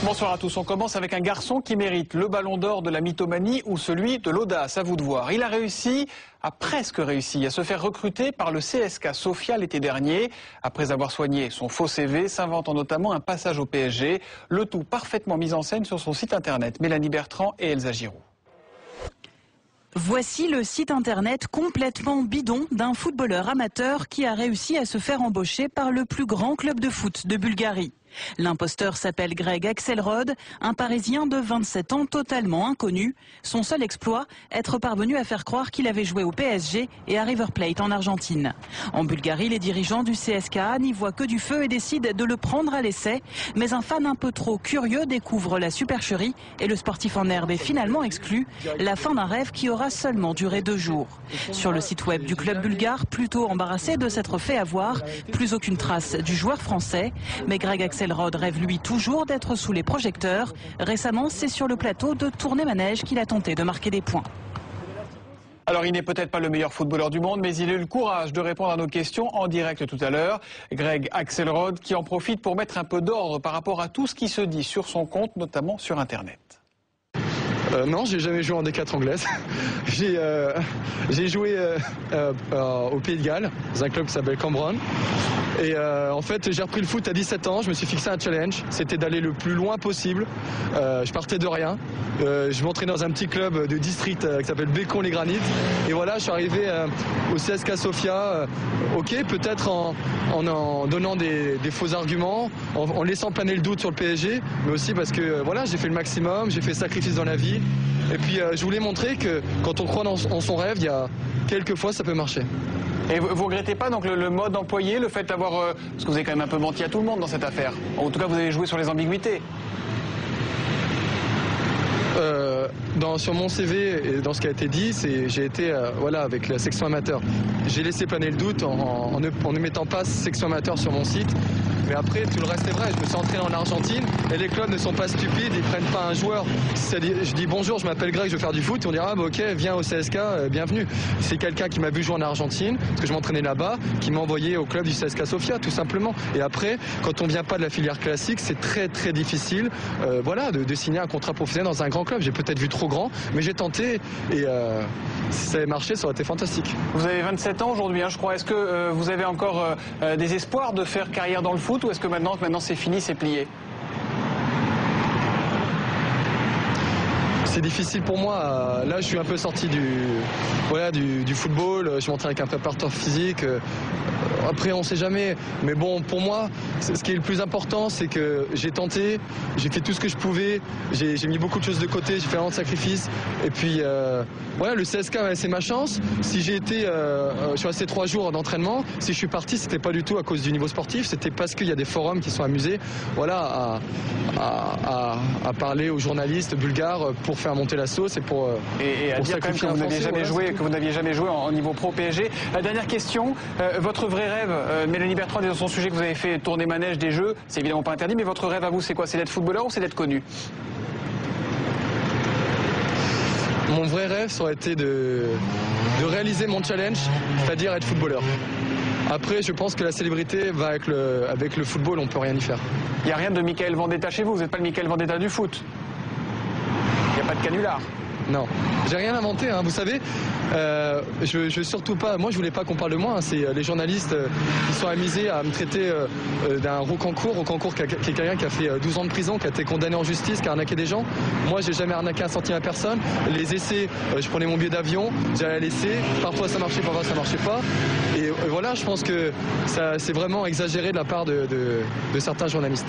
Bonsoir à tous. On commence avec un garçon qui mérite le ballon d'or de la mythomanie ou celui de l'audace. À vous de voir. Il a presque réussi à se faire recruter par le CSKA Sofia l'été dernier. Après avoir soigné son faux CV, s'inventant notamment un passage au PSG. Le tout parfaitement mis en scène sur son site internet. Mélanie Bertrand et Elsa Giroud. Voici le site internet complètement bidon d'un footballeur amateur qui a réussi à se faire embaucher par le plus grand club de foot de Bulgarie. L'imposteur s'appelle Greg Axelrod, un Parisien de 27 ans totalement inconnu. Son seul exploit, être parvenu à faire croire qu'il avait joué au PSG et à River Plate en Argentine. En Bulgarie, les dirigeants du CSKA n'y voient que du feu et décident de le prendre à l'essai. Mais un fan un peu trop curieux découvre la supercherie et le sportif en herbe est finalement exclu. La fin d'un rêve qui aura seulement duré 2 jours. Sur le site web du club bulgare, plutôt embarrassé de s'être fait avoir, plus aucune trace du joueur français. Mais Greg Axelrod rêve lui toujours d'être sous les projecteurs. Récemment, c'est sur le plateau de Tournai-Manège qu'il a tenté de marquer des points. Alors, il n'est peut-être pas le meilleur footballeur du monde, mais il a eu le courage de répondre à nos questions en direct tout à l'heure. Greg Axelrod qui en profite pour mettre un peu d'ordre par rapport à tout ce qui se dit sur son compte, notamment sur Internet. Non, j'ai jamais joué en D4 anglaise. J'ai joué au Pays de Galles, dans un club qui s'appelle Cambron. Et en fait, j'ai repris le foot à 17 ans. Je me suis fixé un challenge. C'était d'aller le plus loin possible. Je partais de rien. Je m'entraînais dans un petit club de district qui s'appelle Bécon-les-Granites. Et voilà, je suis arrivé au CSKA Sofia. Ok, peut-être en donnant des faux arguments, en laissant planer le doute sur le PSG, mais aussi parce que voilà, j'ai fait le maximum, j'ai fait le sacrifice dans la vie. Et puis je voulais montrer que quand on croit en son rêve, il y a quelques fois ça peut marcher. Et vous regrettez pas donc le mode employé, le fait d'avoir... parce que vous avez quand même un peu menti à tout le monde dans cette affaire. En tout cas, vous avez joué sur les ambiguïtés. Sur mon CV et dans ce qui a été dit, j'ai été voilà, avec la section amateur. J'ai laissé planer le doute en ne mettant pas section amateur sur mon site. Mais après, tout le reste est vrai. Je me suis entraîné en Argentine et les clubs ne sont pas stupides, ils prennent pas un joueur. Je dis bonjour, je m'appelle Greg, je veux faire du foot. On dira ok, viens au CSKA, bienvenue. C'est quelqu'un qui m'a vu jouer en Argentine, parce que je m'entraînais là-bas, qui m'a envoyé au club du CSKA Sofia, tout simplement. Et après, quand on vient pas de la filière classique, c'est très très difficile voilà, de signer un contrat professionnel dans un grand club. J'ai peut-être vu trop grand, mais j'ai tenté et si ça avait marché, ça aurait été fantastique. Vous avez 27 ans aujourd'hui, hein, je crois. Est-ce que vous avez encore des espoirs de faire carrière dans le foot ou est-ce que maintenant c'est fini, c'est plié? C'est difficile pour moi. Là, je suis un peu sorti du football. Je m'entraîne avec un préparateur physique. Après, on ne sait jamais. Mais bon, pour moi, ce qui est le plus important, c'est que j'ai tenté, j'ai fait tout ce que je pouvais. J'ai mis beaucoup de choses de côté, j'ai fait un de sacrifices. Et puis, voilà, le CSKA, c'est ma chance. Si j'ai été, je suis resté 3 jours d'entraînement. Si je suis parti, c'était pas du tout à cause du niveau sportif. C'était parce qu'il y a des forums qui sont amusés, voilà, à parler aux journalistes bulgares pour faire monter la sauce et pour à dire quand même que vous n'aviez jamais joué, que vous n'aviez jamais joué en niveau pro PSG. La dernière question, votre vrai rêve, Mélanie Bertrand, dans son sujet que vous avez fait tourner manège des jeux, c'est évidemment pas interdit, mais votre rêve à vous, c'est quoi? C'est d'être footballeur ou c'est d'être connu? Mon vrai rêve, ça aurait été de réaliser mon challenge, c'est-à-dire être footballeur. Après, je pense que la célébrité va avec le football, on peut rien y faire. Il n'y a rien de Michael Vendetta chez vous n'êtes pas le Michael Vendetta du foot. Il n'y a pas de canular. Non, j'ai rien inventé, hein. Vous savez, je surtout pas, moi je voulais pas qu'on parle de moi, hein. C'est les journalistes qui sont amusés à me traiter d'un Rocancourt qui est quelqu'un qui a fait 12 ans de prison, qui a été condamné en justice, qui a arnaqué des gens. Moi j'ai jamais arnaqué un centime à personne. Les essais, je prenais mon billet d'avion, j'allais à l'essai, parfois ça marchait, parfois ça marchait pas. Et voilà, je pense que c'est vraiment exagéré de la part de certains journalistes.